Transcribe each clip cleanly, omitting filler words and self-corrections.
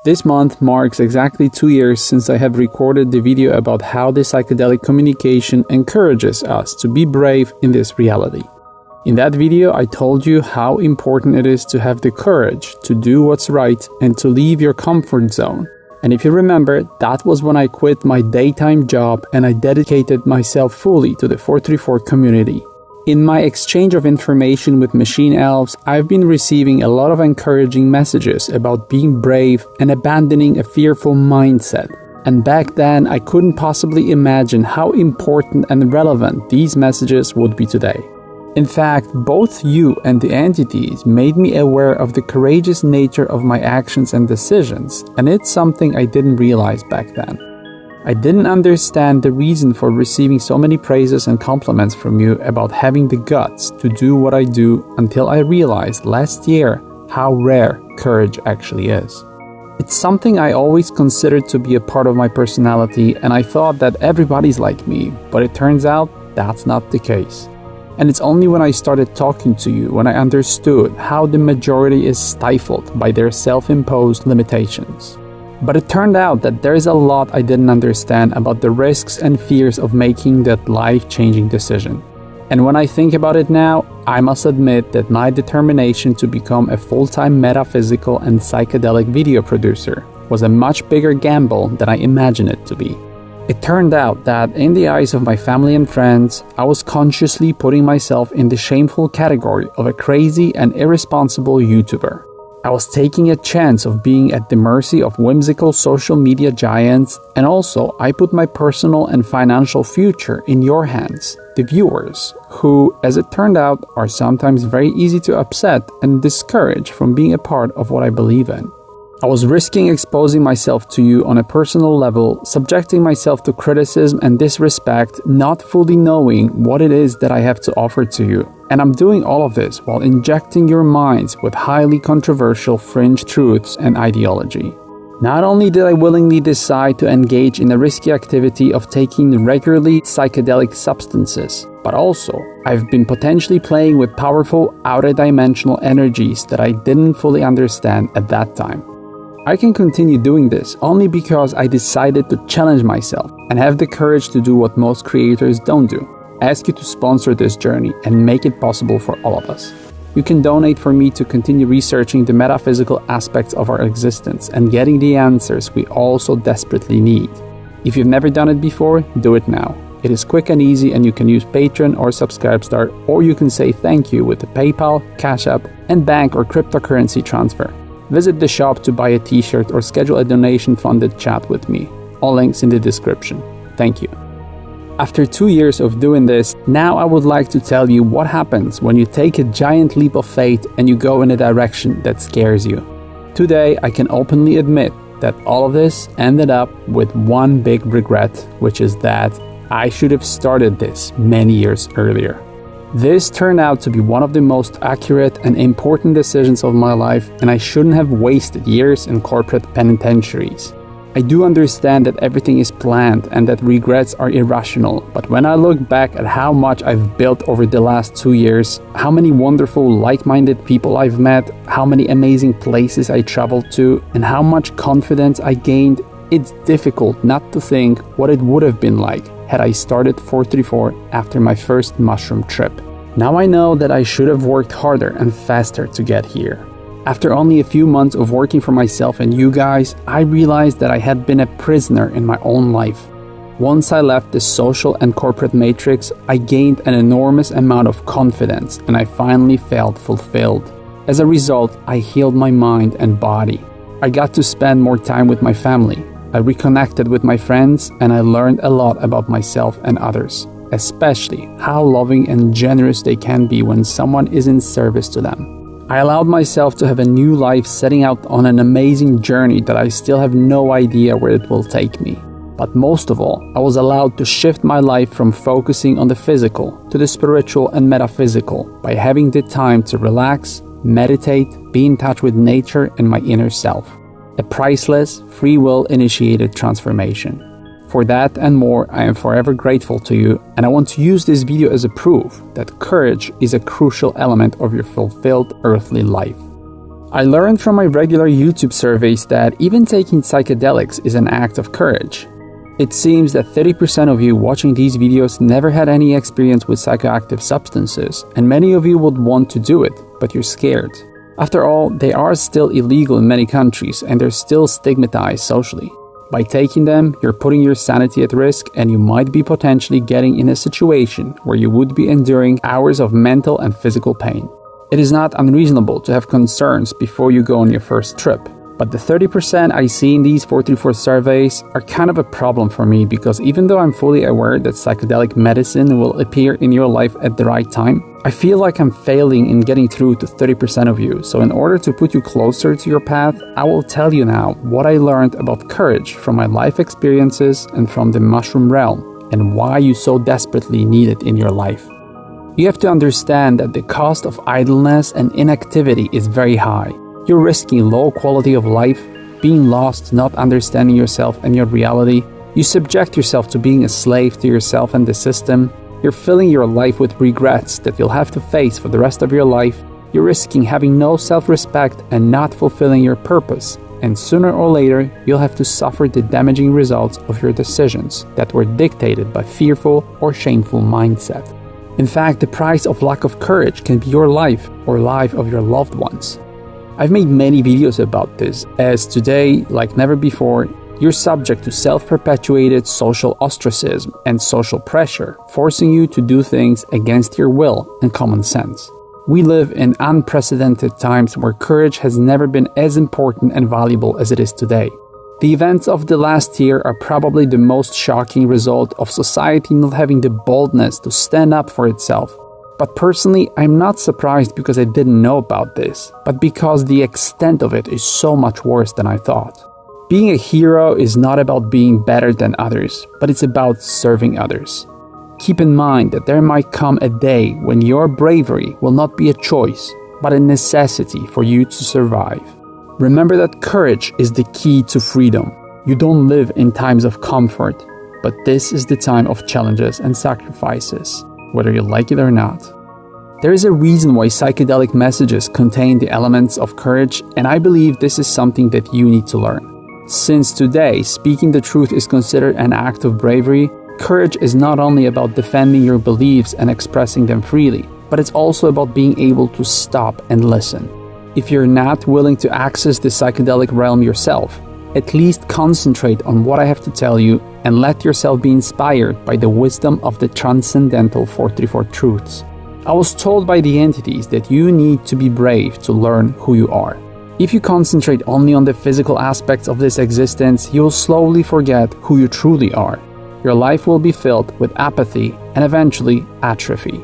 This month marks exactly 2 years since I have recorded the video about how the psychedelic communication encourages us to be brave in this reality. In that video, I told you how important it is to have the courage to do what's right and to leave your comfort zone. And if you remember, that was when I quit my daytime job and I dedicated myself fully to the 434 community. In my exchange of information with machine elves, I've been receiving a lot of encouraging messages about being brave and abandoning a fearful mindset. And back then, I couldn't possibly imagine how important and relevant these messages would be today. In fact, both you and the entities made me aware of the courageous nature of my actions and decisions, and it's something I didn't realize back then. I didn't understand the reason for receiving so many praises and compliments from you about having the guts to do what I do until I realized last year how rare courage actually is. It's something I always considered to be a part of my personality, and I thought that everybody's like me, but it turns out that's not the case. And it's only when I started talking to you when I understood how the majority is stifled by their self-imposed limitations. But it turned out that there is a lot I didn't understand about the risks and fears of making that life-changing decision. And when I think about it now, I must admit that my determination to become a full-time metaphysical and psychedelic video producer was a much bigger gamble than I imagined it to be. It turned out that in the eyes of my family and friends, I was consciously putting myself in the shameful category of a crazy and irresponsible YouTuber. I was taking a chance of being at the mercy of whimsical social media giants, and also I put my personal and financial future in your hands, the viewers, who, as it turned out, are sometimes very easy to upset and discourage from being a part of what I believe in. I was risking exposing myself to you on a personal level, subjecting myself to criticism and disrespect, not fully knowing what it is that I have to offer to you. And I'm doing all of this while injecting your minds with highly controversial fringe truths and ideology. Not only did I willingly decide to engage in the risky activity of taking regularly psychedelic substances, but also I've been potentially playing with powerful outer-dimensional energies that I didn't fully understand at that time. I can continue doing this only because I decided to challenge myself and have the courage to do what most creators don't do. Ask you to sponsor this journey and make it possible for all of us. You can donate for me to continue researching the metaphysical aspects of our existence and getting the answers we all so desperately need. If you've never done it before, do it now. It is quick and easy, and you can use Patreon or Subscribestar, or you can say thank you with the PayPal, CashApp, and bank or cryptocurrency transfer. Visit the shop to buy a t-shirt or schedule a donation-funded chat with me. All links in the description. Thank you. After 2 years of doing this, now I would like to tell you what happens when you take a giant leap of faith and you go in a direction that scares you. Today, I can openly admit that all of this ended up with one big regret, which is that I should have started this many years earlier. This turned out to be one of the most accurate and important decisions of my life, and I shouldn't have wasted years in corporate penitentiaries. I do understand that everything is planned and that regrets are irrational, but when I look back at how much I've built over the last 2 years, how many wonderful like-minded people I've met, how many amazing places I traveled to, and how much confidence I gained, it's difficult not to think what it would have been like had I started 434 after my first mushroom trip. Now I know that I should have worked harder and faster to get here. After only a few months of working for myself and you guys, I realized that I had been a prisoner in my own life. Once I left the social and corporate matrix, I gained an enormous amount of confidence and I finally felt fulfilled. As a result, I healed my mind and body. I got to spend more time with my family. I reconnected with my friends and I learned a lot about myself and others, especially how loving and generous they can be when someone is in service to them. I allowed myself to have a new life, setting out on an amazing journey that I still have no idea where it will take me. But most of all, I was allowed to shift my life from focusing on the physical to the spiritual and metaphysical by having the time to relax, meditate, be in touch with nature and my inner self. A priceless, free will-initiated transformation. For that and more, I am forever grateful to you, and I want to use this video as a proof that courage is a crucial element of your fulfilled earthly life. I learned from my regular YouTube surveys that even taking psychedelics is an act of courage. It seems that 30% of you watching these videos never had any experience with psychoactive substances, and many of you would want to do it, but you're scared. After all, they are still illegal in many countries and they're still stigmatized socially. By taking them, you're putting your sanity at risk and you might be potentially getting in a situation where you would be enduring hours of mental and physical pain. It is not unreasonable to have concerns before you go on your first trip. But the 30% I see in these 434 surveys are kind of a problem for me because even though I'm fully aware that psychedelic medicine will appear in your life at the right time, I feel like I'm failing in getting through to 30% of you. So in order to put you closer to your path, I will tell you now what I learned about courage from my life experiences and from the mushroom realm and why you so desperately need it in your life. You have to understand that the cost of idleness and inactivity is very high. You're risking low quality of life, being lost, not understanding yourself and your reality. You subject yourself to being a slave to yourself and the system. You're filling your life with regrets that you'll have to face for the rest of your life. You're risking having no self-respect and not fulfilling your purpose. And sooner or later, you'll have to suffer the damaging results of your decisions that were dictated by fearful or shameful mindset. In fact, the price of lack of courage can be your life or life of your loved ones. I've made many videos about this, as today, like never before, you're subject to self-perpetuated social ostracism and social pressure, forcing you to do things against your will and common sense. We live in unprecedented times where courage has never been as important and valuable as it is today. The events of the last year are probably the most shocking result of society not having the boldness to stand up for itself. But personally, I'm not surprised because I didn't know about this, but because the extent of it is so much worse than I thought. Being a hero is not about being better than others, but it's about serving others. Keep in mind that there might come a day when your bravery will not be a choice, but a necessity for you to survive. Remember that courage is the key to freedom. You don't live in times of comfort, but this is the time of challenges and sacrifices, whether you like it or not. There is a reason why psychedelic messages contain the elements of courage, and I believe this is something that you need to learn. Since today, speaking the truth is considered an act of bravery, courage is not only about defending your beliefs and expressing them freely, but it's also about being able to stop and listen. If you're not willing to access the psychedelic realm yourself, at least concentrate on what I have to tell you and let yourself be inspired by the wisdom of the transcendental 434 truths. I was told by the entities that you need to be brave to learn who you are. If you concentrate only on the physical aspects of this existence, you will slowly forget who you truly are. Your life will be filled with apathy and eventually atrophy.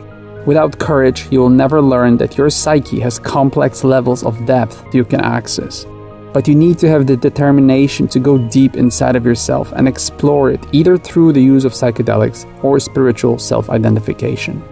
Without courage, you will never learn that your psyche has complex levels of depth you can access. But you need to have the determination to go deep inside of yourself and explore it either through the use of psychedelics or spiritual self-identification.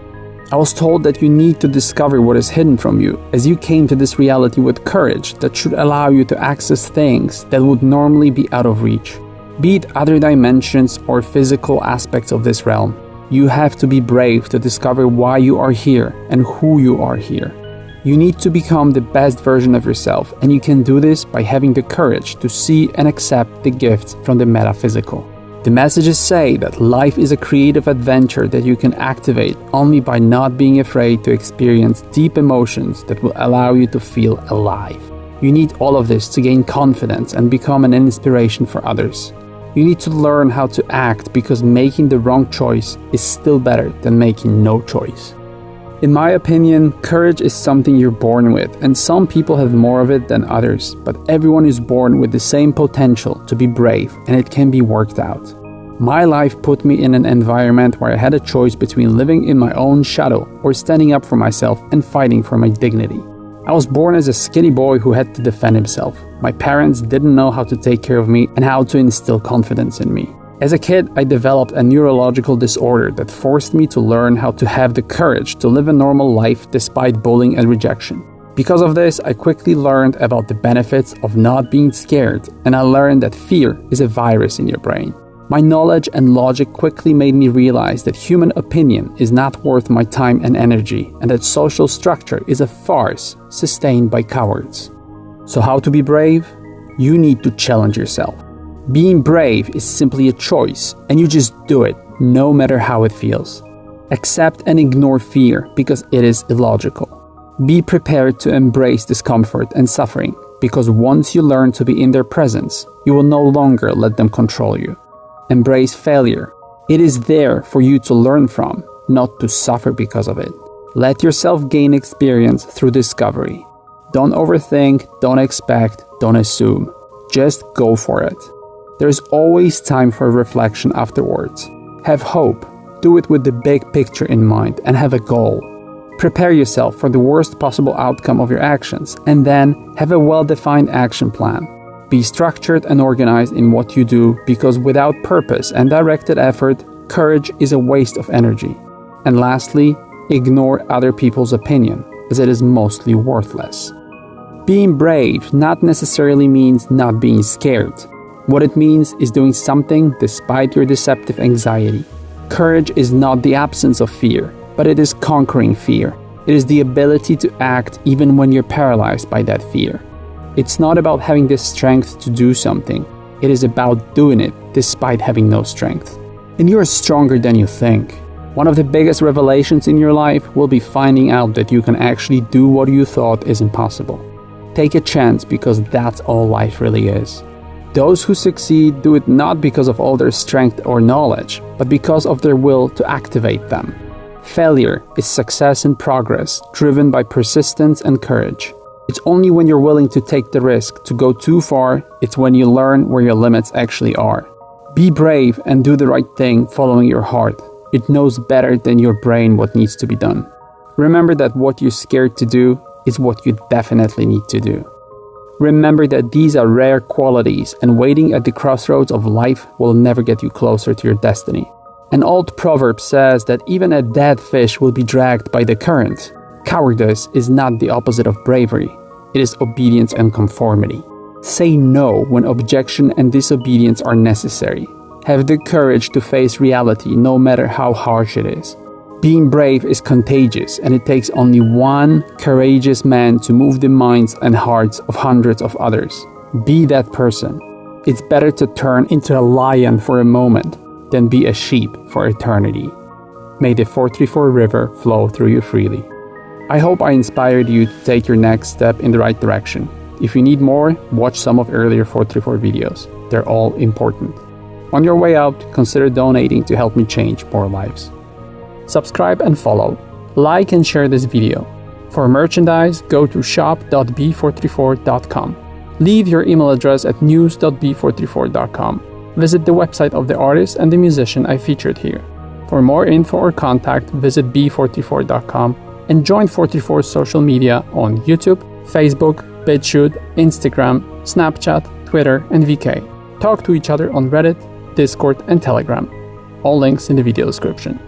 I was told that you need to discover what is hidden from you as you came to this reality with courage that should allow you to access things that would normally be out of reach. Be it other dimensions or physical aspects of this realm, you have to be brave to discover why you are here and who you are here. You need to become the best version of yourself, and you can do this by having the courage to see and accept the gifts from the metaphysical. The messages say that life is a creative adventure that you can activate only by not being afraid to experience deep emotions that will allow you to feel alive. You need all of this to gain confidence and become an inspiration for others. You need to learn how to act because making the wrong choice is still better than making no choice. In my opinion, courage is something you're born with, and some people have more of it than others, but everyone is born with the same potential to be brave, and it can be worked out. My life put me in an environment where I had a choice between living in my own shadow or standing up for myself and fighting for my dignity. I was born as a skinny boy who had to defend himself. My parents didn't know how to take care of me and how to instill confidence in me. As a kid, I developed a neurological disorder that forced me to learn how to have the courage to live a normal life despite bullying and rejection. Because of this, I quickly learned about the benefits of not being scared, and I learned that fear is a virus in your brain. My knowledge and logic quickly made me realize that human opinion is not worth my time and energy, and that social structure is a farce sustained by cowards. So how to be brave? You need to challenge yourself. Being brave is simply a choice, and you just do it, no matter how it feels. Accept and ignore fear because it is illogical. Be prepared to embrace discomfort and suffering, because once you learn to be in their presence, you will no longer let them control you. Embrace failure. It is there for you to learn from, not to suffer because of it. Let yourself gain experience through discovery. Don't overthink, don't expect, don't assume. Just go for it. There's always time for reflection afterwards. Have hope. Do it with the big picture in mind and have a goal. Prepare yourself for the worst possible outcome of your actions and then have a well-defined action plan. Be structured and organized in what you do, because without purpose and directed effort, courage is a waste of energy. And lastly, ignore other people's opinion, as it is mostly worthless. Being brave not necessarily means not being scared. What it means is doing something despite your deceptive anxiety. Courage is not the absence of fear, but it is conquering fear. It is the ability to act even when you're paralyzed by that fear. It's not about having the strength to do something. It is about doing it despite having no strength. And you're stronger than you think. One of the biggest revelations in your life will be finding out that you can actually do what you thought is impossible. Take a chance, because that's all life really is. Those who succeed do it not because of all their strength or knowledge, but because of their will to activate them. Failure is success in progress, driven by persistence and courage. It's only when you're willing to take the risk to go too far, it's when you learn where your limits actually are. Be brave and do the right thing following your heart. It knows better than your brain what needs to be done. Remember that what you're scared to do is what you definitely need to do. Remember that these are rare qualities, and waiting at the crossroads of life will never get you closer to your destiny. An old proverb says that even a dead fish will be dragged by the current. Cowardice is not the opposite of bravery. It is obedience and conformity. Say no when objection and disobedience are necessary. Have the courage to face reality no matter how harsh it is. Being brave is contagious, and it takes only one courageous man to move the minds and hearts of hundreds of others. Be that person. It's better to turn into a lion for a moment than be a sheep for eternity. May the 434 river flow through you freely. I hope I inspired you to take your next step in the right direction. If you need more, watch some of earlier 434 videos. They're all important. On your way out, consider donating to help me change more lives. Subscribe and follow. Like and share this video. For merchandise, go to shop.b434.com. Leave your email address at news.b434.com. Visit the website of the artist and the musician I featured here. For more info or contact, visit b434.com and join 434's social media on YouTube, Facebook, BitChute, Instagram, Snapchat, Twitter, and VK. Talk to each other on Reddit, Discord, and Telegram. All links in the video description.